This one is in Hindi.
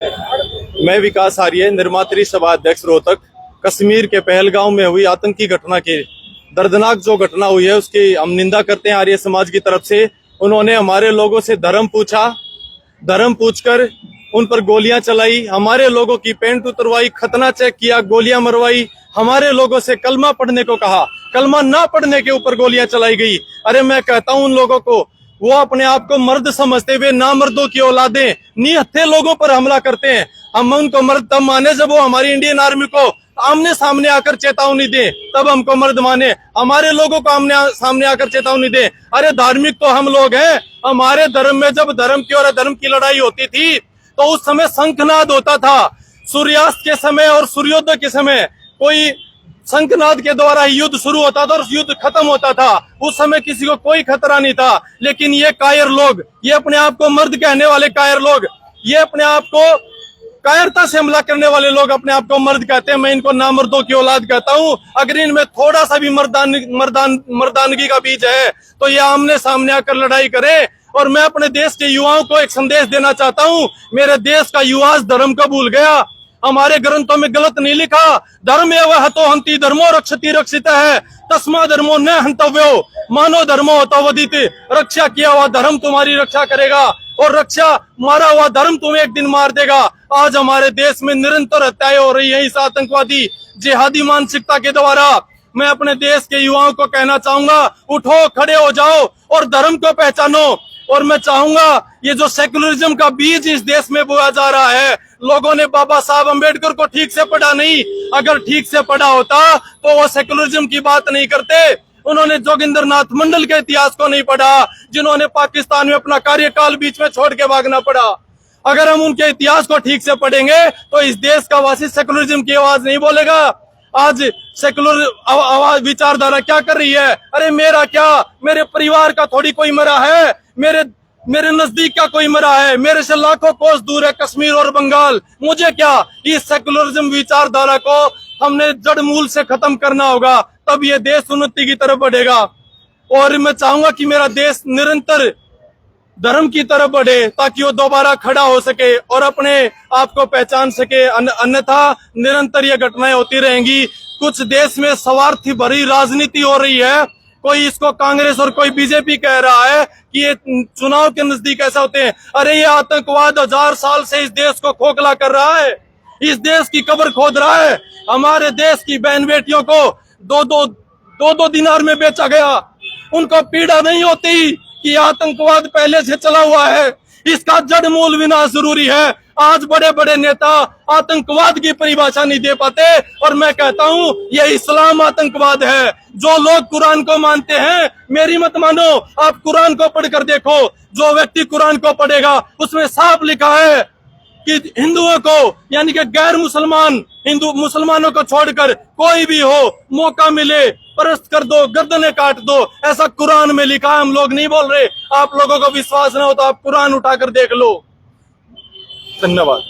मैं विकास आर्य, निर्मात्री सभा अध्यक्ष रोहतक। कश्मीर के पहलगांव में हुई आतंकी घटना की दर्दनाक जो घटना हुई है उसकी हम निंदा करते हैं आर्य समाज की तरफ से। उन्होंने हमारे लोगों से धर्म पूछा, धर्म पूछकर उन पर गोलियां चलाई, हमारे लोगों की पेंट उतरवाई, खतना चेक किया, गोलियां मरवाई, हमारे लोगों से कलमा पढ़ने को कहा, कलमा ना पढ़ने के ऊपर गोलियां चलाई गई। अरे मैं कहता हूं उन लोगों को, वो अपने आप को मर्द समझते हुए नामर्दों की औलादें निहत्थे लोगों पर हमला करते हैं। हम उनको मर्द तब माने जब वो हमारी इंडियन आर्मी को आमने सामने आकर चेतावनी दे, तब हमको मर्द माने। हमारे लोगों को आमने सामने आकर चेतावनी दे। अरे धार्मिक तो हम लोग हैं। हमारे धर्म में जब धर्म की और अधर्म की लड़ाई होती थी तो उस समय शंखनाद होता था। सूर्यास्त के समय और सूर्योदय के समय कोई शंखनाद के द्वारा ही युद्ध शुरू होता था और युद्ध खत्म होता था। उस समय किसी को कोई खतरा नहीं था। लेकिन ये कायर लोग, ये अपने आप को मर्द कहने वाले कायर लोग, ये अपने आप को कायरता से हमला करने वाले लोग अपने आप को मर्द कहते हैं। मैं इनको नामर्दों की औलाद कहता हूं। अगर इनमें थोड़ा सा भी मर्दानगी का बीज है तो ये आमने सामने आकर लड़ाई करे। और मैं अपने देश के युवाओं को एक संदेश देना चाहता हूं। मेरे देश का युवा धर्म को भूल गया। हमारे ग्रंथों में गलत नहीं लिखा, धर्म एवं हतो हंति धर्मो रक्षति रक्षित है, तस्मा धर्मो न हंतव्यो मानो धर्मो हतो वदित। रक्षा किया हुआ धर्म तुम्हारी रक्षा करेगा और रक्षा मारा हुआ धर्म तुम्हें एक दिन मार देगा। आज हमारे देश में निरंतर हत्याएं हो रही है इस आतंकवादी जिहादी मानसिकता के द्वारा। मैं अपने देश के युवाओं को कहना चाहूंगा, उठो, खड़े हो जाओ और धर्म को पहचानो। और मैं चाहूंगा ये जो सेकुलरिज्म का बीज इस देश में बोया जा रहा है, लोगों ने बाबा साहब अम्बेडकर को ठीक से पढ़ा नहीं। अगर ठीक से पढ़ा होता तो वो सेकुलरिज्म की बात नहीं करते। उन्होंने जोगिंदर नाथ मंडल के इतिहास को नहीं पढ़ा, जिन्होंने पाकिस्तान में अपना कार्यकाल बीच में छोड़ के भागना पड़ा। अगर हम उनके इतिहास को ठीक से पढ़ेंगे तो इस देश का वासी सेकुलरिज्म की आवाज नहीं बोलेगा। आज सेकुलर आवाज विचारधारा क्या कर रही है? अरे मेरा क्या, मेरे परिवार का थोड़ी कोई मरा है, मेरे नजदीक का कोई मरा है, मेरे से लाखों कोस दूर है कश्मीर और बंगाल, मुझे क्या। इस सेकुलरिज्म विचारधारा को हमने जड़ मूल से खत्म करना होगा, तब ये देश उन्नति की तरफ बढ़ेगा। और मैं चाहूंगा कि मेरा देश निरंतर धर्म की तरफ बढ़े ताकि वो दोबारा खड़ा हो सके और अपने आप को पहचान सके। अन्यथा निरंतर ये घटनाएं होती रहेंगी। कुछ देश में स्वार्थी भरी राजनीति हो रही है। कोई इसको कांग्रेस और कोई बीजेपी कह रहा है कि ये चुनाव के नजदीक ऐसा होते हैं। अरे ये आतंकवाद 1000 साल से इस देश को खोखला कर रहा है, इस देश की कब्र खोद रहा है। हमारे देश की बहन बेटियों को दो दिनार में बेचा गया। उनको पीड़ा नहीं होती कि आतंकवाद पहले से चला हुआ है। इसका जड़ मूल विनाश जरूरी है। आज बड़े बड़े नेता आतंकवाद की परिभाषा नहीं दे पाते और मैं कहता हूं ये इस्लाम आतंकवाद है। जो लोग कुरान को मानते हैं, मेरी मत मानो, आप कुरान को पढ़कर देखो। जो व्यक्ति कुरान को पढ़ेगा उसमें साफ लिखा है कि हिंदुओं को, यानी कि गैर मुसलमान हिंदू मुसलमानों को छोड़कर कोई भी हो, मौका मिले परस्त कर दो, गर्दनें काट दो। ऐसा कुरान में लिखा है, हम लोग नहीं बोल रहे। आप लोगों को विश्वास न हो तो आप कुरान उठाकर देख लो। धन्यवाद।